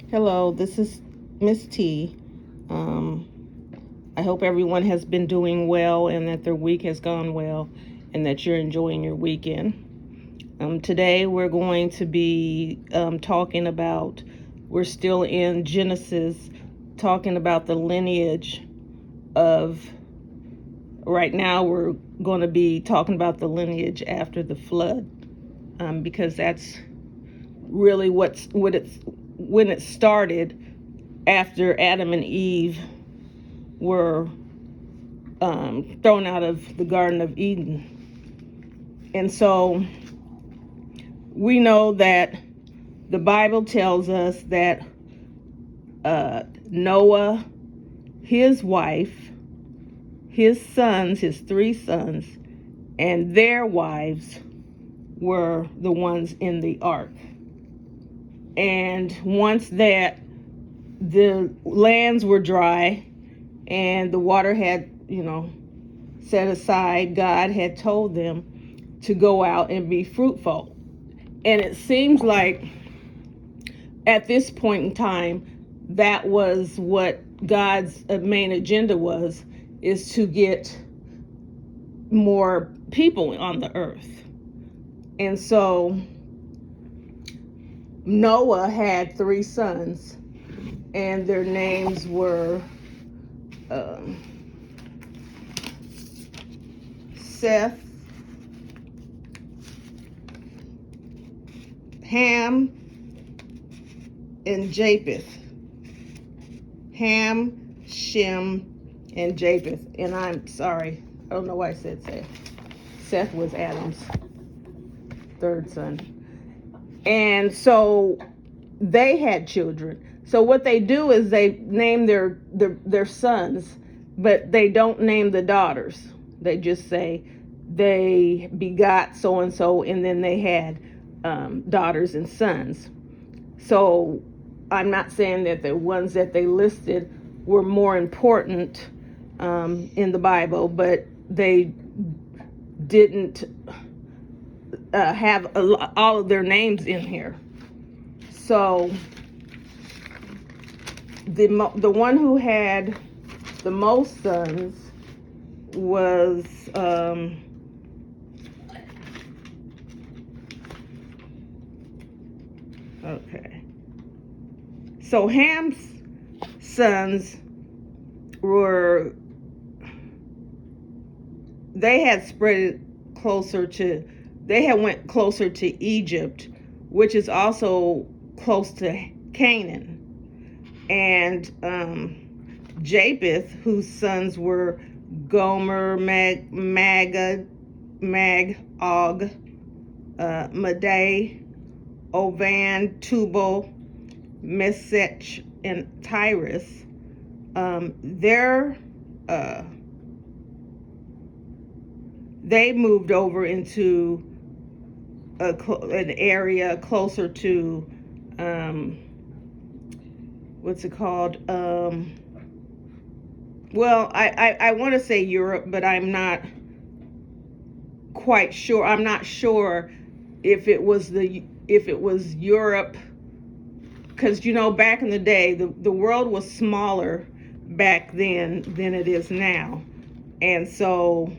Hello, this is Miss T. Um, I hope everyone has been doing well and that their week has gone well and that you're enjoying your weekend. Today we're going to be talking about, we're still in Genesis, talking about the lineage of, right now we're going to be talking about the lineage after the flood, because that's really when it started after Adam and Eve were thrown out of the Garden of Eden. And so we know that the Bible tells us that Noah, his wife, his sons, his three sons, and their wives were the ones in the ark. And once that the lands were dry and the water had, set aside, God had told them to go out and be fruitful. And it seems like at this point in time, that was what God's main agenda was, is to get more people on the earth. And so Noah had three sons, and their names were Seth, Ham, and Japheth. Ham, Shem, and Japheth. And I'm sorry, I don't know why I said Seth. Seth was Adam's third son. And so they had children. So what they do is they name their sons, but they don't name the daughters. They just say they begot so and so, and then they had daughters and sons. So I'm not saying that the ones that they listed were more important in the Bible, but they didn't have all of their names in here. So the one who had the most sons was okay. So Ham's sons were, they had went closer to Egypt, which is also close to Canaan. And Japheth, whose sons were Gomer, Magog, Madai, Ovan, Tubal, Mesech, and Tyrus. They moved over into an area closer to what's it called? Well, I want to say Europe, but I'm not quite sure. I'm not sure if it was Europe, because back in the day the world was smaller back then than it is now. And so,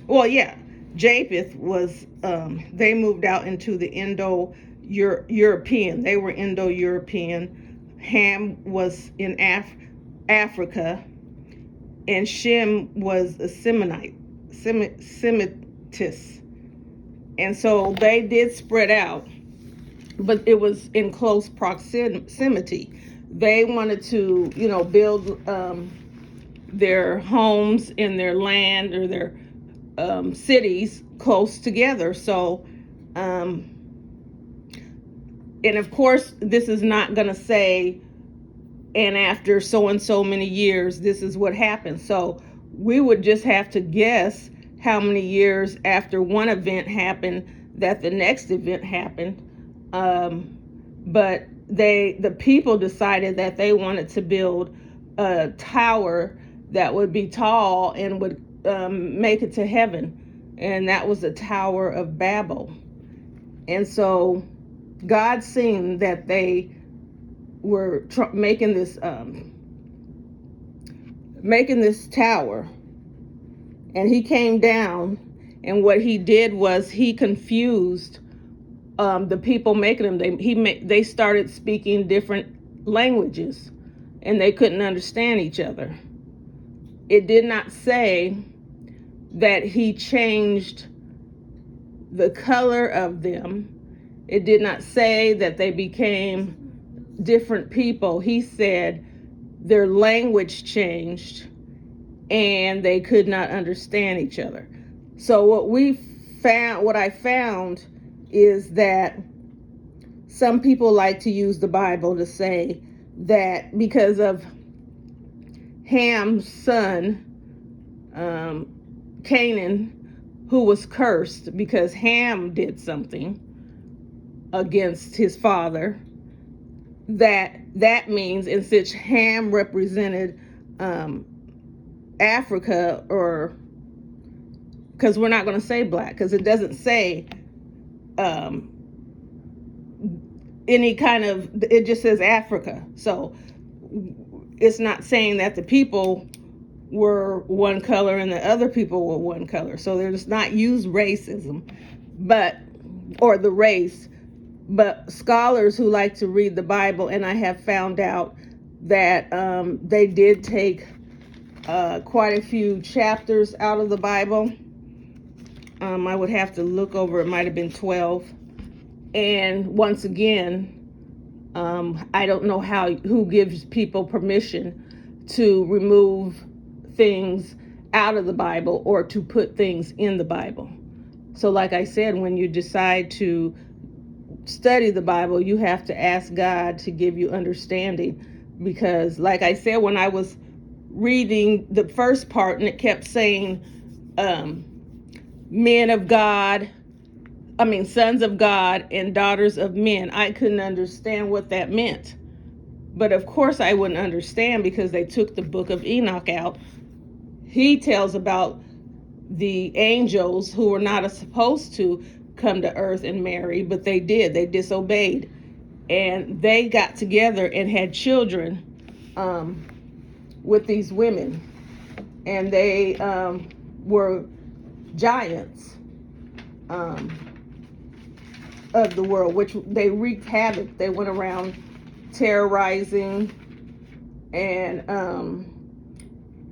well, yeah, Japheth was they moved out into the Indo-European. They were Indo-European. Ham was in Africa, and Shem was a Semitist. And so they did spread out, but it was in close proximity. They wanted to, build their homes and their land, or their cities close together. So, and of course, this is not going to say, and after so and so many years, this is what happened. So we would just have to guess how many years after one event happened that the next event happened. But the people decided that they wanted to build a tower that would be tall and would make it to heaven. And that was the Tower of Babel. And so God seen that they were making this tower, and he came down, and what he did was he confused the people making them. They started speaking different languages, and they couldn't understand each other. It did not say that he changed the color of them. It did not say that they became different people. He said their language changed and they could not understand each other. So what I found is that some people like to use the Bible to say that because of Ham's son, Canaan, who was cursed because Ham did something against his father, that means, and since Ham represented Africa, or because we're not going to say black, because it doesn't say any kind of, it just says Africa. So it's not saying that the people were one color and the other people were one color. So there's not used racism, or the race, but scholars who like to read the Bible, and I have found out that they did take quite a few chapters out of the Bible. I would have to look over, it might have been 12. And once again, I don't know who gives people permission to remove things out of the Bible or to put things in the Bible. So like I said, when you decide to study the Bible, you have to ask God to give you understanding, because like I said, when I was reading the first part and it kept saying sons of God and daughters of men, I couldn't understand what that meant. But of course I wouldn't understand, because they took the book of Enoch out. He tells about the angels who were not supposed to come to earth and marry, but they did. They disobeyed, and they got together and had children with these women, and they were giants of the world, which they wreaked havoc. They went around terrorizing and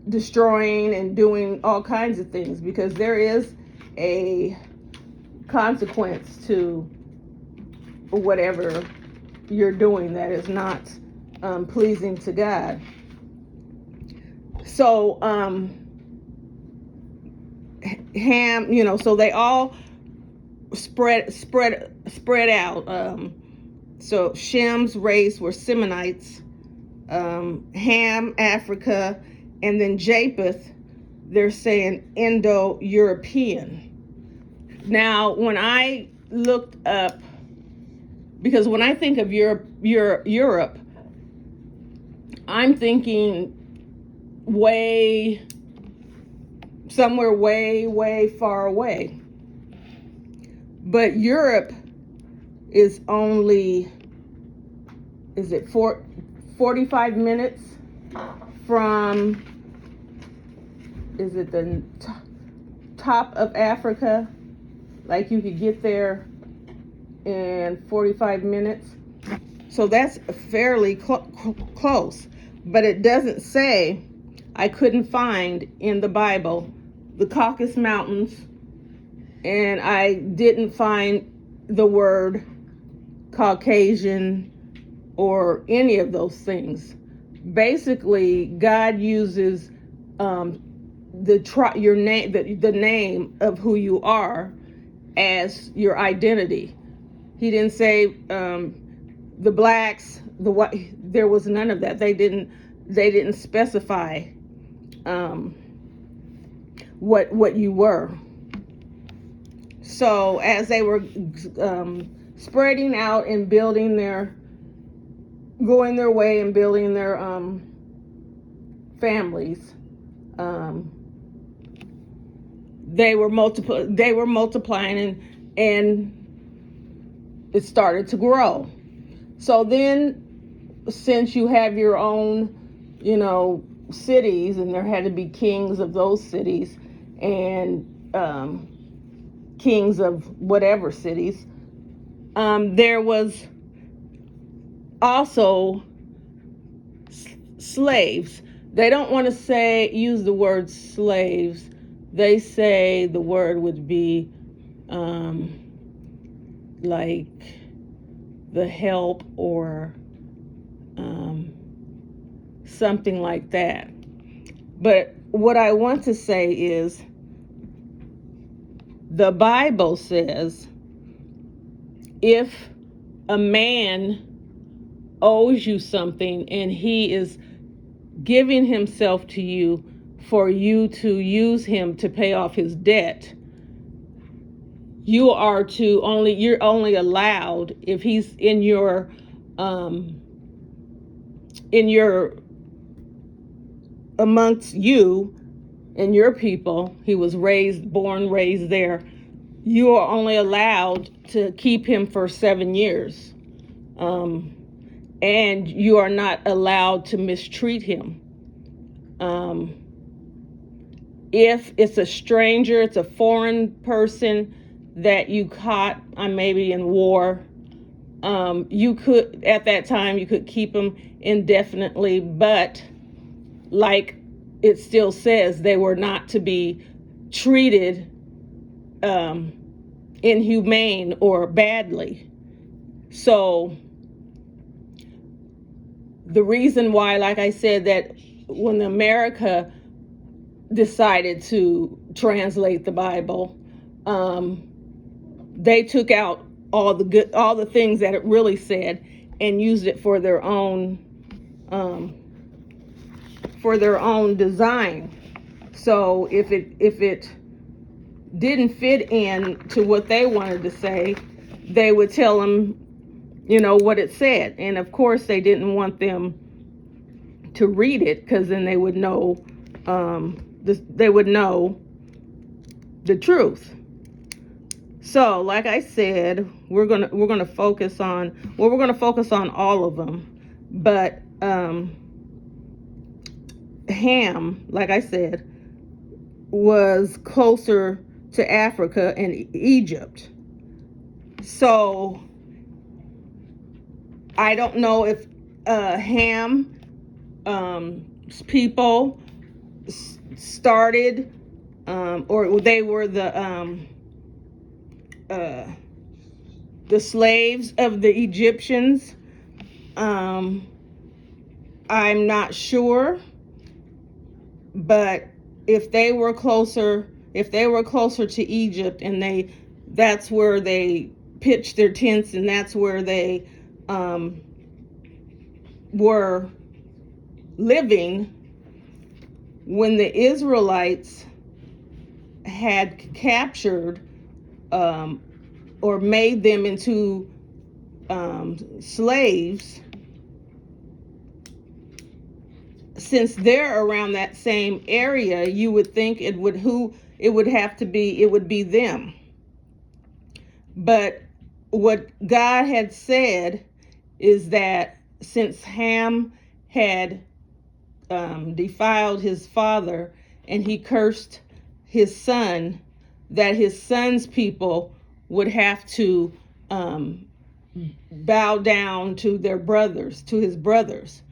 destroying and doing all kinds of things, because there is a consequence to whatever you're doing that is not pleasing to God. So Ham, so they all spread out. So Shem's race were Seminites, Ham, Africa, and then Japheth, they're saying Indo-European. Now, when I looked up, because when I think of Europe, I'm thinking somewhere way far away. But Europe is only, 45 minutes from, the top of Africa? Like you could get there in 45 minutes. So that's fairly close. But it doesn't say, I couldn't find in the Bible the Caucasus Mountains, and I didn't find the word Caucasian or any of those things. Basically, God uses the name of who you are as your identity. He didn't say the blacks, the white. There was none of that. They didn't specify what you were. So as they were spreading out and going their way and building their families, they were multiplying, and it started to grow. So then since you have your own, cities, and there had to be kings of those cities and kings of whatever cities, there was also slaves. They don't want to use the word slaves. They say the word would be like the help, or something like that. But what I want to say is, the Bible says if a man owes you something and he is giving himself to you for you to use him to pay off his debt, you're only allowed, if he's in your amongst you and your people, he was raised there, you are only allowed to keep him for 7 years. And you are not allowed to mistreat him. If it's a stranger, it's a foreign person that you caught, maybe in war, you could, at that time, you could keep them indefinitely, but like it still says, they were not to be treated inhumane or badly. So the reason why, like I said, that when America decided to translate the Bible, they took out all the things that it really said and used it for their own design. So if it didn't fit in to what they wanted to say, they would tell them, what it said. And of course, they didn't want them to read it, because then they would know the truth. So, like I said, we're gonna focus on all of them, but Ham, like I said, was closer to Africa and Egypt. So I don't know if Ham people started, or they were the slaves of the Egyptians. I'm not sure, but if they were closer to Egypt, and that's where they pitched their tents, and that's where they were living, when the Israelites had captured or made them into slaves, since they're around that same area, you would think it would be them. But what God had said is that since Ham had defiled his father and he cursed his son, that his son's people would have to bow down to his brothers.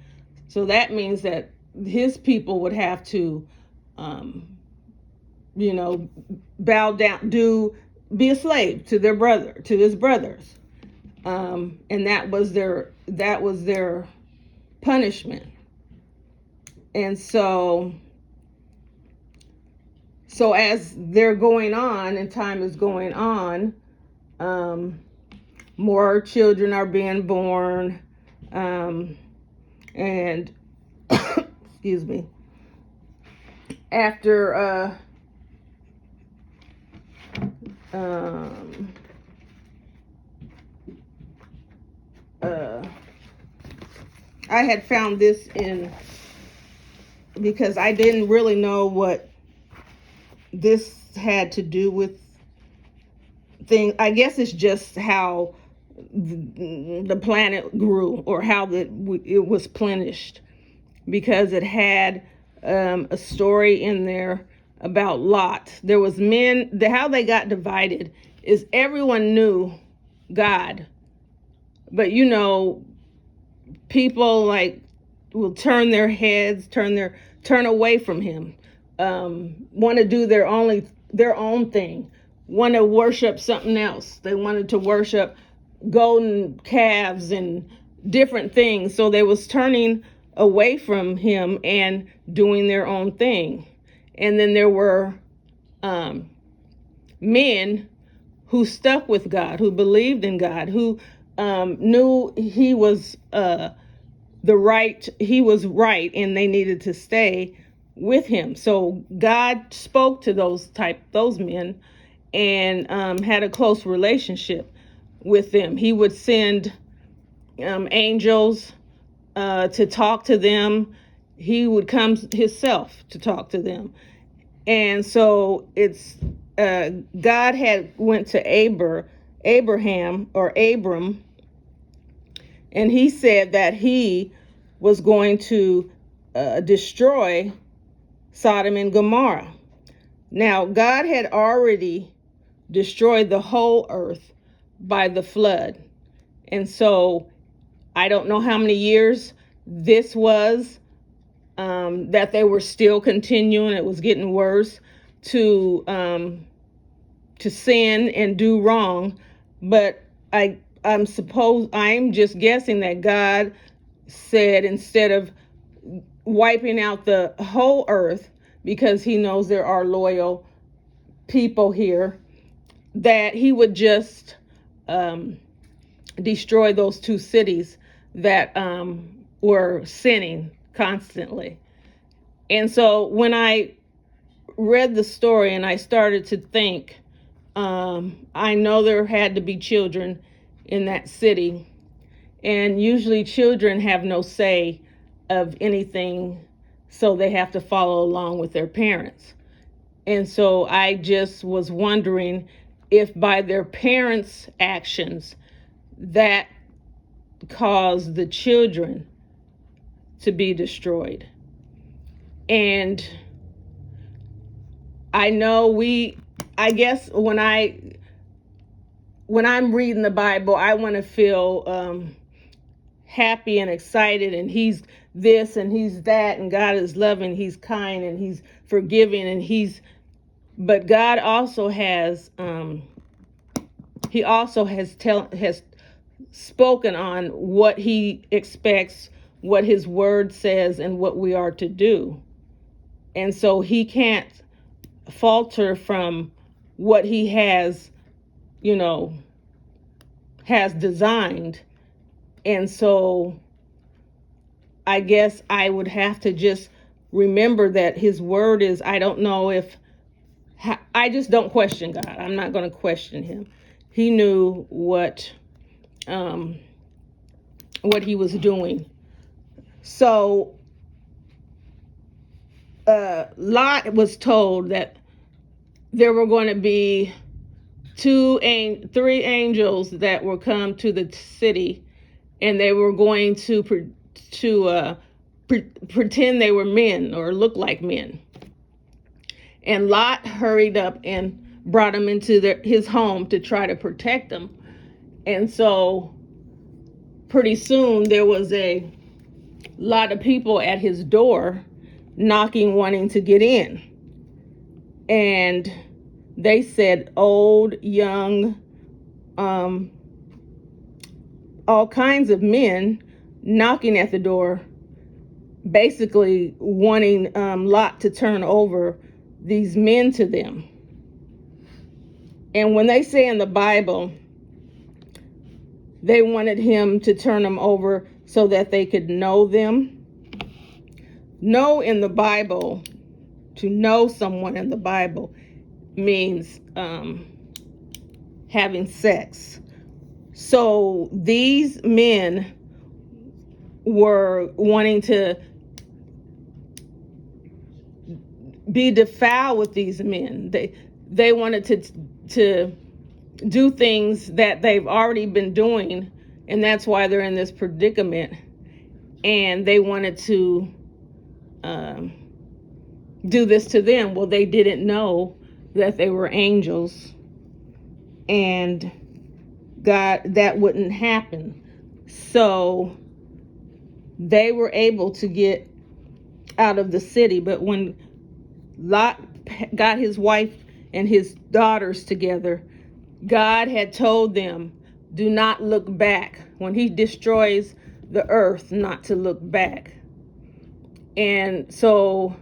So that means that his people would have to, bow down, be a slave to his brothers. And that was their punishment. And so as they're going on and time is going on, more children are being born, and excuse me, after I had found this because I didn't really know what this had to do with things. I guess it's just how the planet grew, or how it was plenished, because it had a story in there about Lot. There was men. How they got divided is everyone knew God, but people like will turn their heads, turn away from Him, want to do their own thing, want to worship something else. They wanted to worship golden calves and different things. So they was turning away from Him and doing their own thing. And then there were men who stuck with God, who believed in God, who knew He was He was right, and they needed to stay with Him. So God spoke to those men, and had a close relationship with them. He would send angels to talk to them. He would come Himself to talk to them. And so it's God had went to Abraham or Abram, and He said that He was going to destroy Sodom and Gomorrah. Now, God had already destroyed the whole earth by the flood. And so I don't know how many years this was, that they were still continuing. It was getting worse to sin and do wrong. But I'm just guessing that God said, instead of wiping out the whole earth, because He knows there are loyal people here, that He would just destroy those two cities that were sinning constantly. And so when I read the story and I started to think, I know there had to be children in that city, and usually children have no say of anything, so they have to follow along with their parents. And so I just was wondering if by their parents' actions that caused the children to be destroyed. And I know I guess when I'm reading the Bible, I want to feel happy and excited, and He's this and He's that, and God is loving, He's kind, and He's forgiving, and but God also has He also has spoken on what He expects, what His word says, and what we are to do. And so He can't falter from what He has designed. And so I guess I would have to just remember that His word is, I don't know I just don't question God. I'm not going to question Him. He knew what He was doing. So Lot was told that there were going to be three angels that will come to the city, and they were going to pretend they were men or look like men. And Lot hurried up and brought them into his home to try to protect them. And so pretty soon there was a lot of people at his door knocking, wanting to get in. And they said old, young, all kinds of men knocking at the door, basically wanting Lot to turn over these men to them. And when they say in the Bible, they wanted him to turn them over so that they could know them. Know in the Bible, to know someone in the Bible, means having sex. So these men were wanting to be defiled with these men. They wanted to do things that they've already been doing, and that's why they're in this predicament. And they wanted to do this to them. Well, they didn't know that they were angels, and God, that wouldn't happen. So they were able to get out of the city. But when Lot got his wife and his daughters together, God had told them, do not look back. When he destroys the earth, not to look back. And so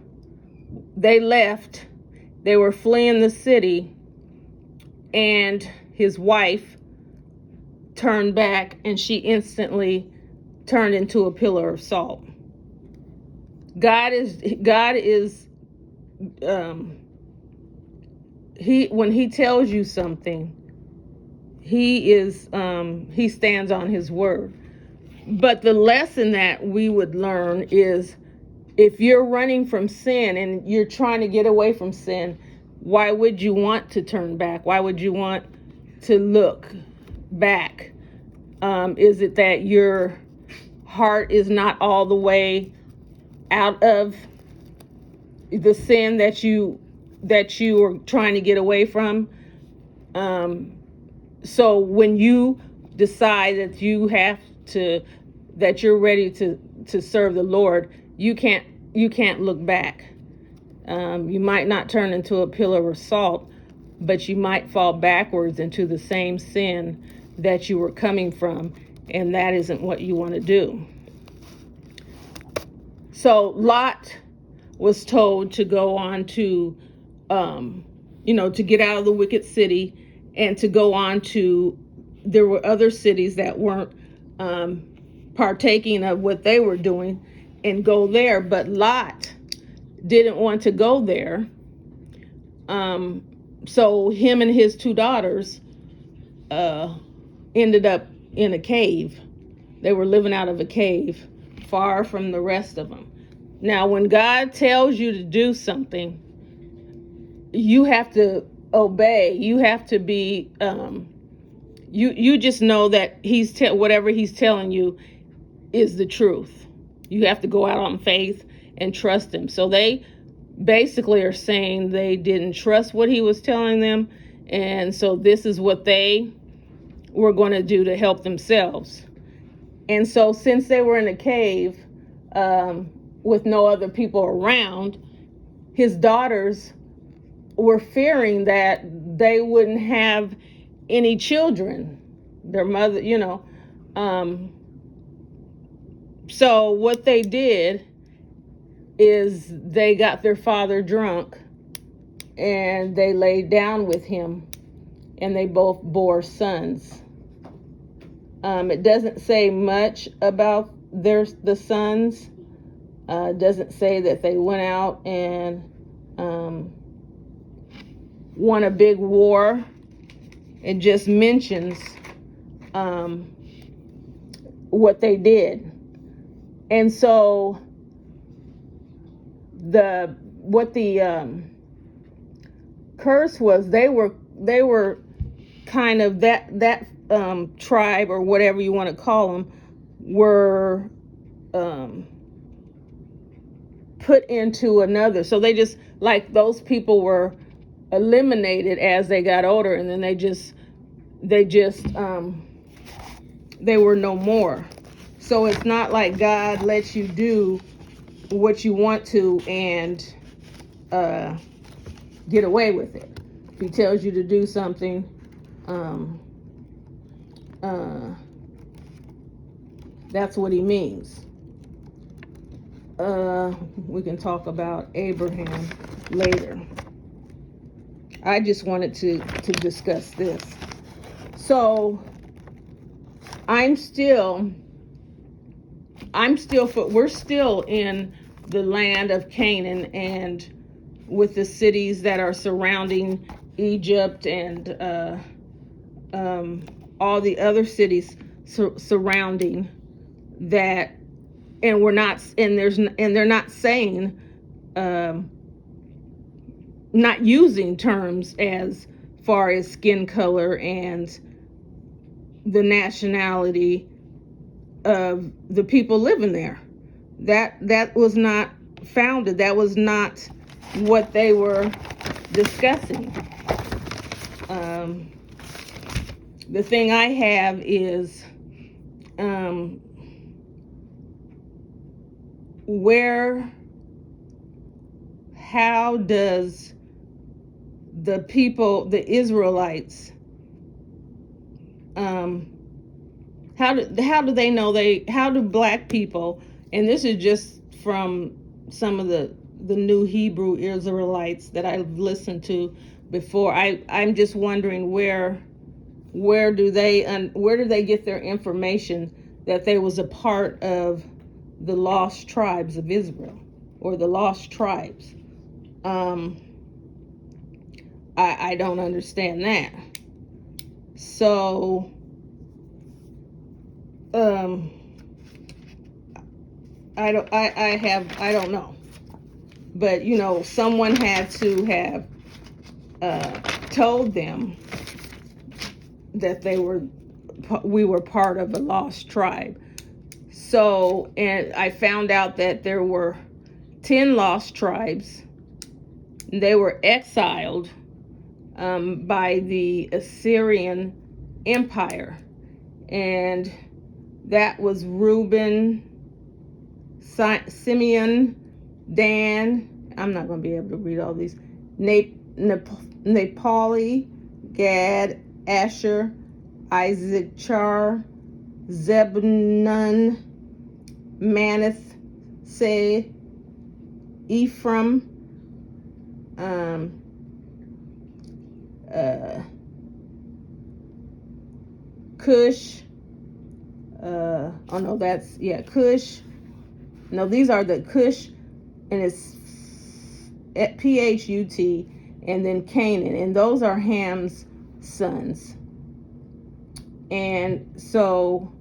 they left. They were fleeing the city, and his wife turned back, and she instantly turned into a pillar of salt. God is when he tells you something, he stands on his word. But the lesson that we would learn is, if you're running from sin and you're trying to get away from sin, why would you want to turn back? Why would you want to look back? Is it that your heart is not all the way out of the sin that you are trying to get away from? So when you decide that you're ready to serve the Lord, you can't look back. You might not turn into a pillar of salt, but you might fall backwards into the same sin that you were coming from, and that isn't what you want to do. So Lot was told to go on to, to get out of the wicked city, and to go on to, there were other cities that weren't partaking of what they were doing, and go there. But Lot didn't want to go there. So him and his two daughters ended up in a cave. They were living out of a cave, far from the rest of them. Now, when God tells you to do something, you have to obey. You have to be, you just know that whatever he's telling you is the truth. You have to go out on faith and trust him. So they basically are saying they didn't trust what he was telling them, and so this is what they were going to do to help themselves. And so since they were in a cave with no other people around, his daughters were fearing that they wouldn't have any children. Their mother, so what they did is they got their father drunk, and they laid down with him, and they both bore sons. It doesn't say much about the sons. It doesn't say that they went out and won a big war. It just mentions what they did. And so the curse was, they were kind of that tribe, or whatever you want to call them, were put into another. So they just, like, those people were eliminated as they got older, and then they were no more. So it's not like God lets you do what you want to and get away with it. If he tells you to do something, that's what he means. We can talk about Abraham later. I just wanted to discuss this. So we're still in the land of Canaan, and with the cities that are surrounding Egypt, and all the other cities surrounding that, and they're not saying, not using terms as far as skin color and the nationality of the people living there. That was not founded. That was not what they were discussing. The thing I have is how does the people, the Israelites, how do they know how do black people, and this is just from some of the new Hebrew Israelites that I've listened to before. I'm just wondering where do they get their information that they was a part of the lost tribes of Israel, or the lost tribes. I don't understand that. So I don't know. But someone had to have told them that we were part of a lost tribe. So, and I found out that there were 10 lost tribes. They were exiled by the Assyrian Empire, and that was Reuben, Simeon, Dan. I'm not going to be able to read all these. Naphtali, Gad, Asher, Issachar, Zebulun, Manasseh, Ephraim, Cush. Cush. No, these are the Cush, and it's Phut, and then Canaan, and those are Ham's sons. And so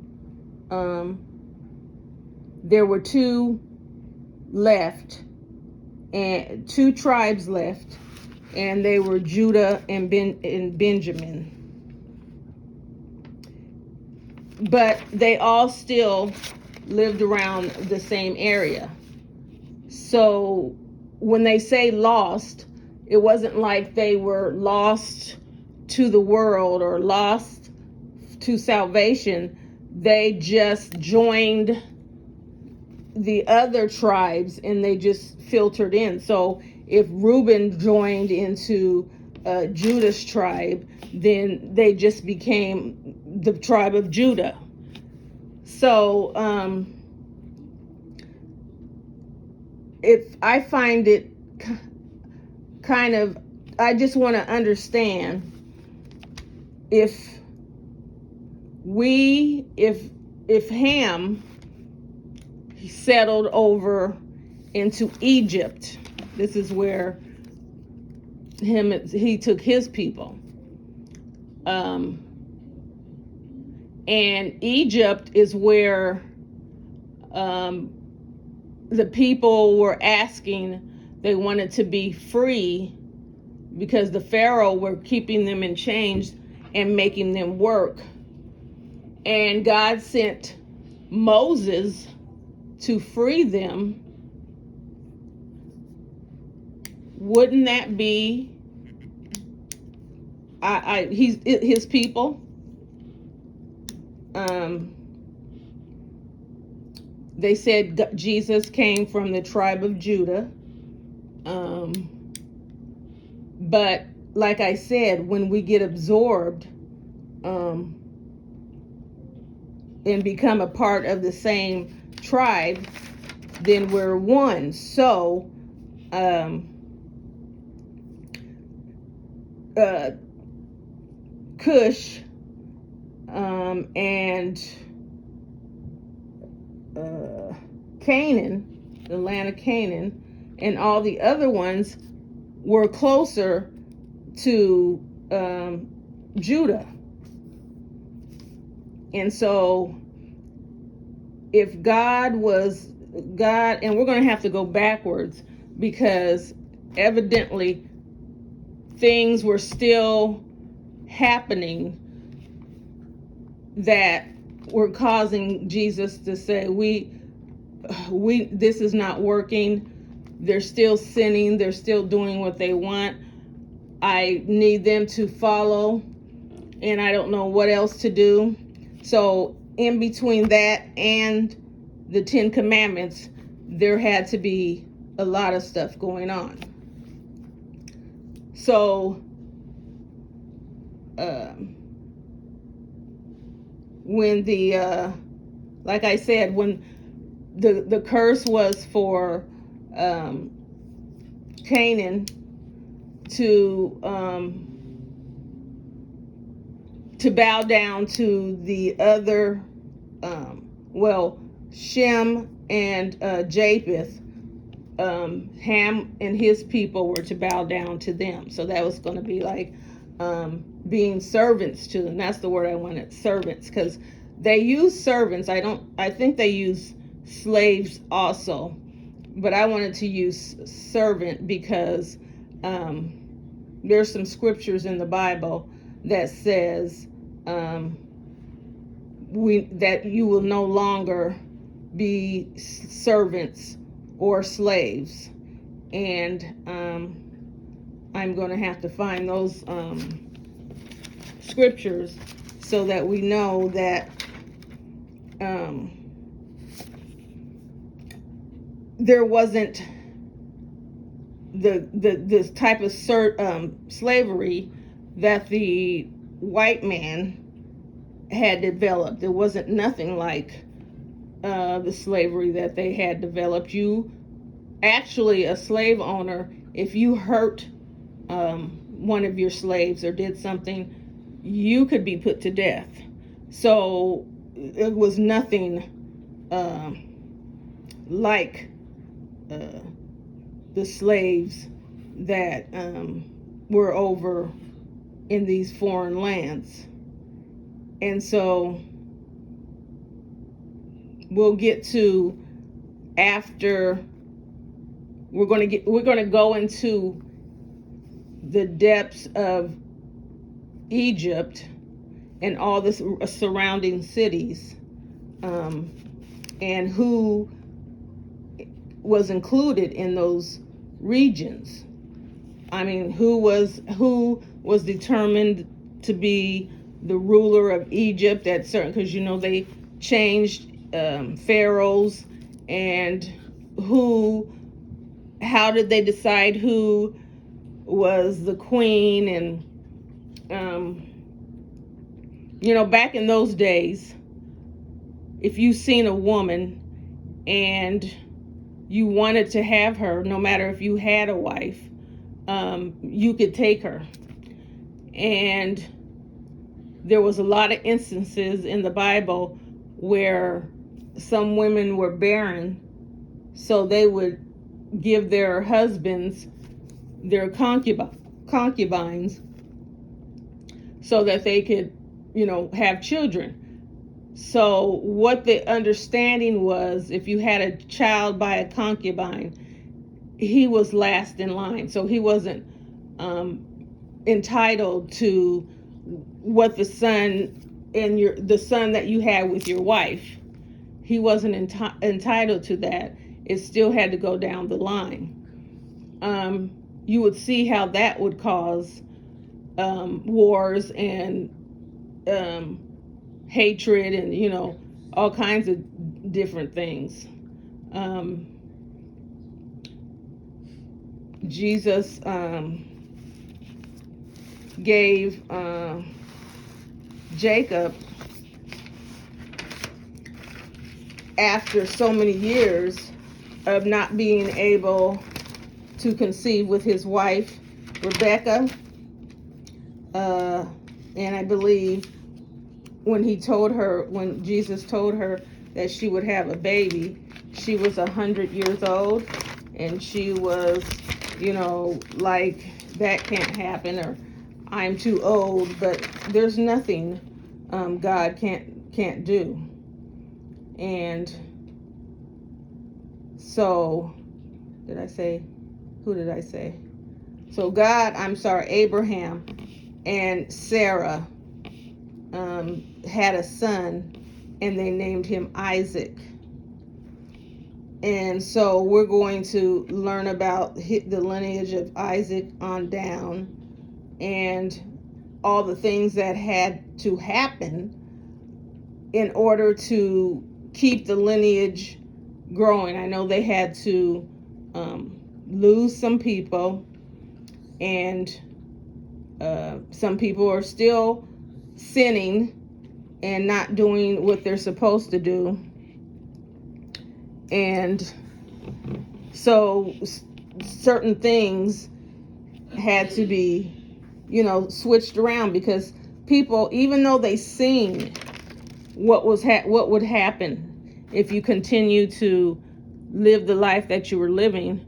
there were two tribes left, and they were Judah and Benjamin. But they all still lived around the same area. So when they say lost, it wasn't like they were lost to the world or lost to salvation. They just joined the other tribes and they just filtered in. So if Reuben joined into Judah's tribe, then they just became the tribe of Judah. So if I find it kind of, I just want to understand if Ham settled over into Egypt. This is where he took his people. And Egypt is where the people were asking, they wanted to be free because the Pharaoh were keeping them in chains and making them work. And God sent Moses to free them. Wouldn't that be his people? They said Jesus came from the tribe of Judah. But like I said, when we get absorbed and become a part of the same tribe, then we're one. So Cush and Canaan, the land of Canaan, and all the other ones were closer to Judah. And so if God, and we're going to have to go backwards because evidently things were still happening that were causing Jesus to say, this is not working. They're still sinning. They're still doing what they want. I need them to follow, and I don't know what else to do. So in between that and the 10 Commandments, there had to be a lot of stuff going on. So when like I said, when the curse was for Canaan to bow down to the other, Shem and Japheth, Ham and his people were to bow down to them. So that was going to be like being servants to them. That's the word I wanted, servants, because they use servants. I think they use slaves also, but I wanted to use servant because there's some scriptures in the Bible that says that you will no longer be servants or slaves, and I'm going to have to find those scriptures so that we know that there wasn't this type of slavery that the white man had developed. There wasn't nothing like the slavery that they had developed. You actually, a slave owner, if you hurt one of your slaves or did something, you could be put to death. So it was nothing like the slaves that were over in these foreign lands. And so we'll get to, after we're going to go into the depths of Egypt and all the surrounding cities, and who was included in those regions. I mean, who was determined to be the ruler of Egypt at certain, because they changed pharaohs, and how did they decide who was the queen? And back in those days, if you seen a woman and you wanted to have her, no matter if you had a wife, you could take her. And there was a lot of instances in the Bible where some women were barren, so they would give their husbands their concubines so that they could, have children. So what the understanding was, if you had a child by a concubine, he was last in line. So he wasn't entitled to what the son that you had with your wife. He wasn't entitled to that. It still had to go down the line. You would see how that would cause wars and hatred and all kinds of different things. Jesus gave Jacob, after so many years of not being able to conceive with his wife Rebecca, and I believe when Jesus told her that she would have a baby, she was 100 years old, and she was, like, that can't happen, or I'm too old. But there's nothing God can't do. And so, who did I say? So Abraham and Sarah had a son, and they named him Isaac. And so we're going to learn about the lineage of Isaac on down, and all the things that had to happen in order to keep the lineage growing. I know they had to lose some people, and some people are still sinning and not doing what they're supposed to do. And so certain things had to be, switched around, because people, even though they seen what would happen if you continue to live the life that you were living,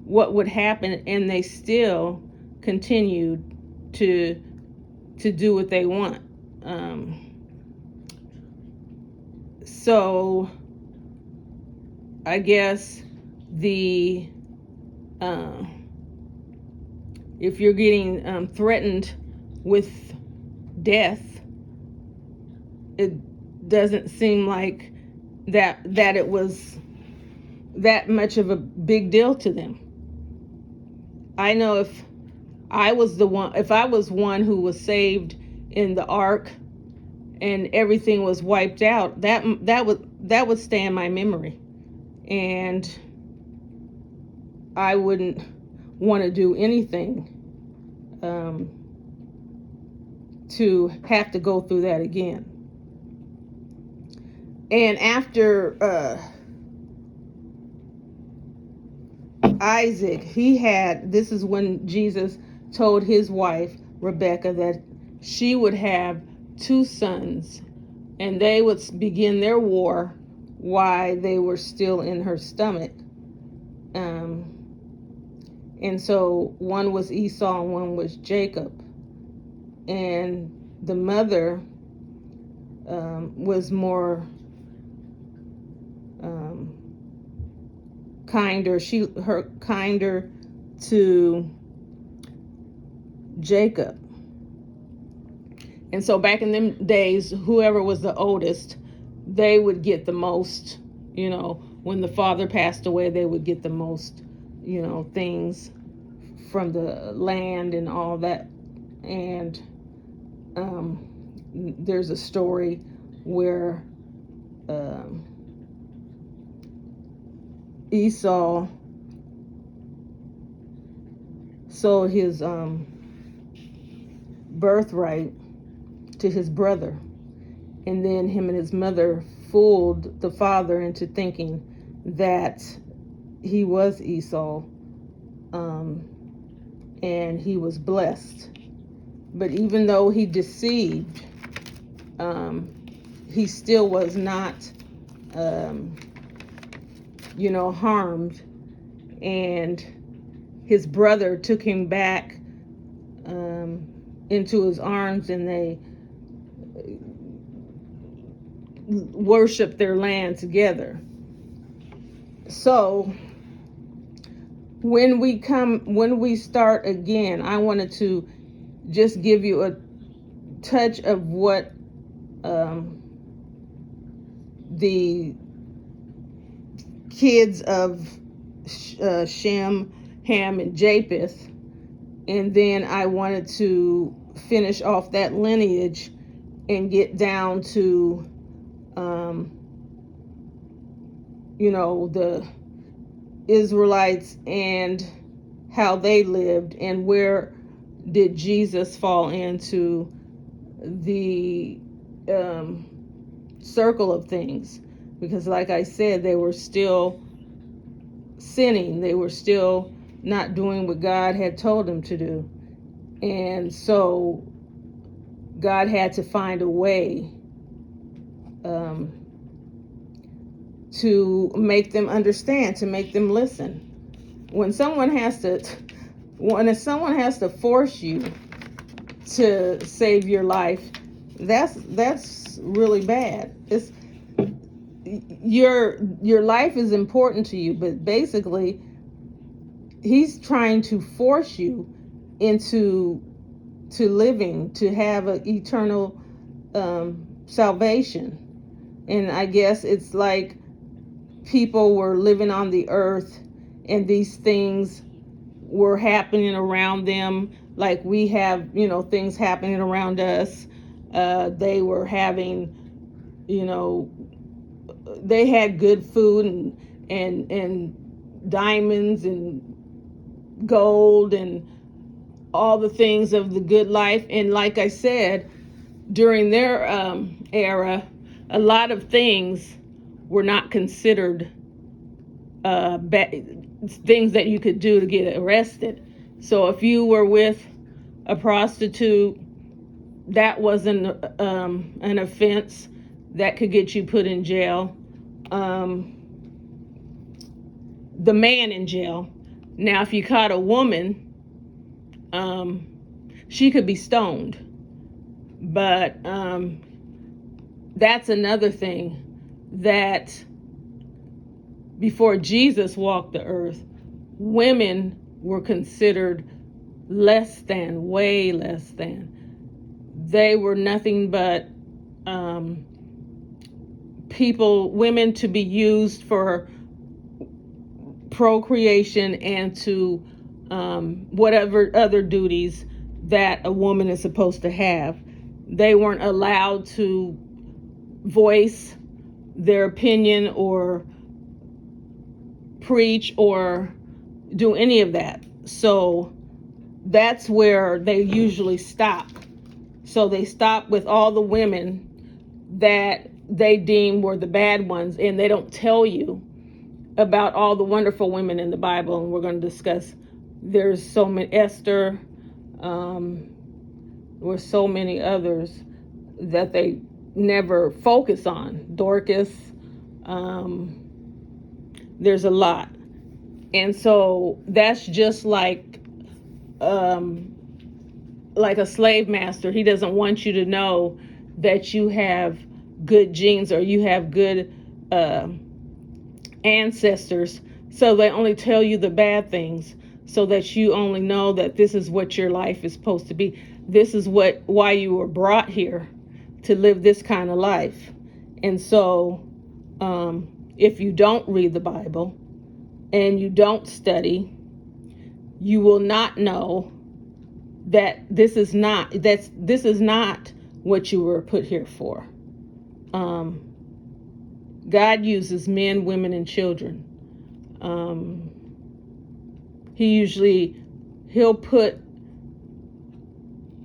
what would happen, and they still continued to do what they want. So I guess if you're getting threatened with death, it doesn't seem like that it was that much of a big deal to them. I know if I was one who was saved in the ark and everything was wiped out, that would stay in my memory, and I wouldn't want to do anything to have to go through that again. And after Isaac, this is when Jesus told his wife Rebecca that she would have 2 sons, and they would begin their war while they were still in her stomach. And so one was Esau and one was Jacob. And the mother was more kinder. Kinder to Jacob. And so back in them days, whoever was the oldest, they would get the most. When the father passed away, they would get the most, things from the land and all that. And there's a story where Esau sold his birthright to his brother, and then him and his mother fooled the father into thinking that he was Esau, and he was blessed. But even though he deceived, he still was not harmed, and his brother took him back into his arms, and they worshiped their land together. So when we start again, I wanted to just give you a touch of what the kids of Shem, Ham, and Japheth, and then I wanted to finish off that lineage and get down to the Israelites and how they lived, and where did Jesus fall into the circle of things. Because like I said, they were still sinning. They were still not doing what God had told them to do. And so God had to find a way to make them understand, to make them listen. When someone has to force you to save your life, that's really bad. It's your life is important to you, but basically he's trying to force you into to living, to have an eternal salvation. And I guess it's like people were living on the earth and these things were happening around them, like we have, things happening around us. They were having, they had good food and diamonds and gold and all the things of the good life. And like I said, during their era, a lot of things were not considered things that you could do to get arrested. So if you were with a prostitute, that wasn't an offense that could get you put in jail. The man in jail. Now, if you caught a woman, she could be stoned. But that's another thing, that before Jesus walked the earth, women were considered less than, way less than. They were nothing but women to be used for procreation and to whatever other duties that a woman is supposed to have. They weren't allowed to voice their opinion or preach or do any of that. So that's where they usually stop. So they stop with all the women that they deem were the bad ones, and they don't tell you about all the wonderful women in the Bible. And we're going to discuss, there's so many, Esther, there so many others that they never focus on. Dorcas, there's a lot. And so that's just like a slave master. He doesn't want you to know that you have good genes or you have good ancestors. So they only tell you the bad things so that you only know that this is what your life is supposed to be. This is why you were brought here, to live this kind of life. And so if you don't read the Bible and you don't study, you will not know that this is not what you were put here for. God uses men, women, and children. He'll put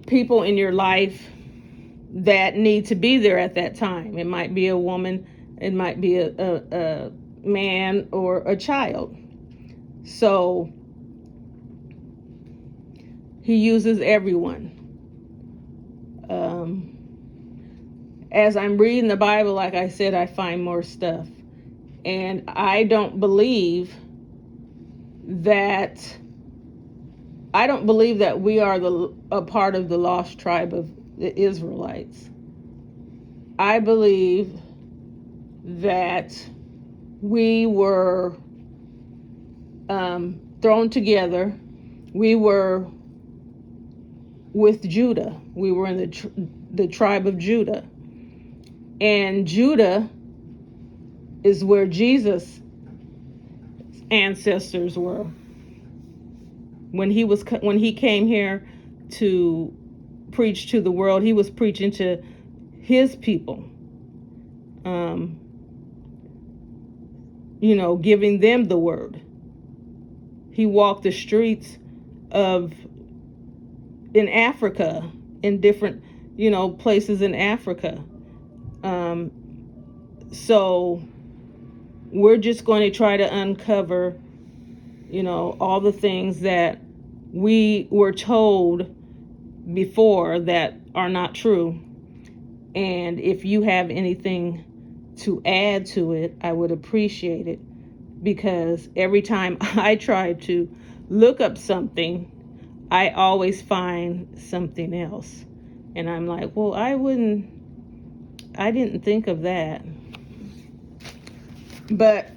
people in your life that need to be there at that time. It might be a woman, it might be a man, or a child. So he uses everyone. As I'm reading the Bible, like I said, I find more stuff. And I don't believe that we are a part of the lost tribe of the Israelites. I believe that we were thrown together. We were with Judah. We were in the tribe of Judah. And Judah is where Jesus' ancestors were. When he came here to preach to the world, he was preaching to his people. Giving them the word. He walked the streets in Africa, in different, places in Africa. So we're just going to try to uncover, all the things that we were told before that are not true. And if you have anything to add to it, I would appreciate it, because every time I try to look up something, I always find something else. And I'm like, well, I didn't think of that. But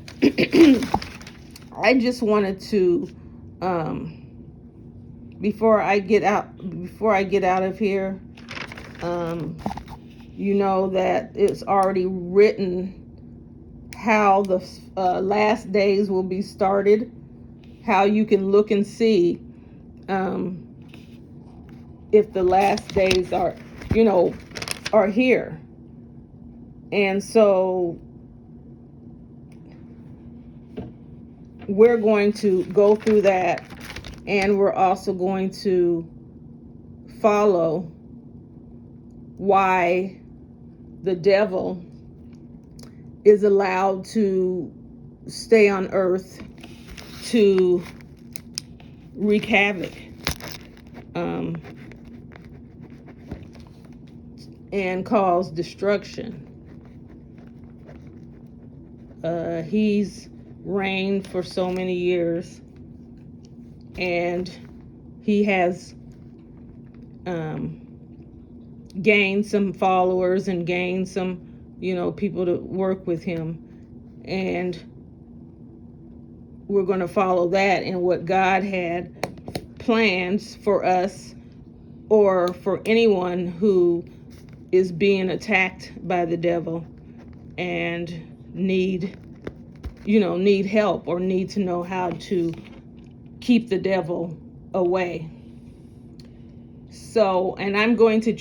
I just wanted to before I get out of here, you know that it's already written how the last days will be started, how you can look and see if the last days are here. And so we're going to go through that, and we're also going to follow why the devil is allowed to stay on earth to wreak havoc and cause destruction. He's reigned for so many years, and he has gained some followers and gained some people to work with him, and we're going to follow that and what God had plans for us, or for anyone who is being attacked by the devil and need help, or need to know how to keep the devil away. So, and I'm going to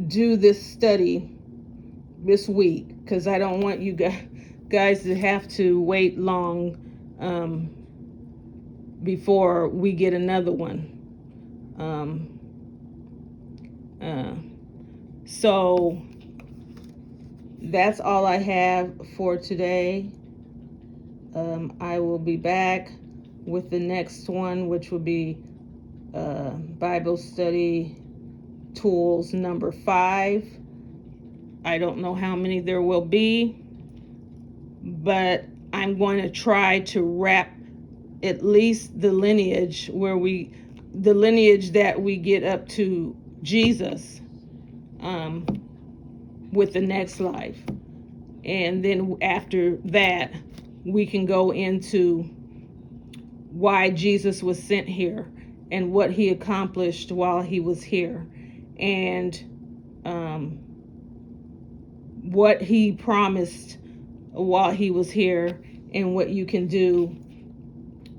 do this study this week, because I don't want you guys to have to wait long before we get another one. So that's all I have for today. I will be back with the next one, which will be Bible study tools number 5. I don't know how many there will be, but I'm going to try to wrap at least the lineage that we get up to Jesus with the next life. And then after that, we can go into why Jesus was sent here and what he accomplished while he was here, and what he promised while he was here, and what you can do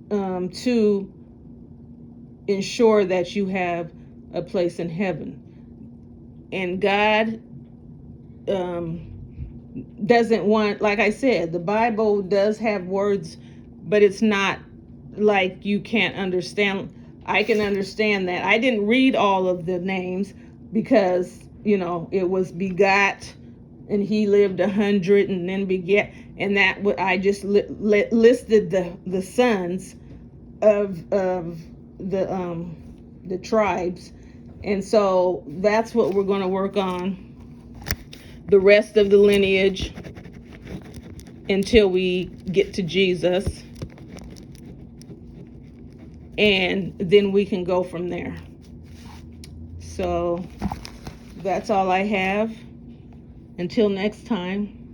to ensure that you have a place in heaven. And God doesn't want, like I said, the Bible does have words, but it's not like you can't understand. I can understand that. I didn't read all of the names because, it was begot, and he lived 100, and then beget, and that I just listed the sons of the tribes. And so that's what we're going to work on, the rest of the lineage, until we get to Jesus, and then we can go from there. So that's all I have. Until next time.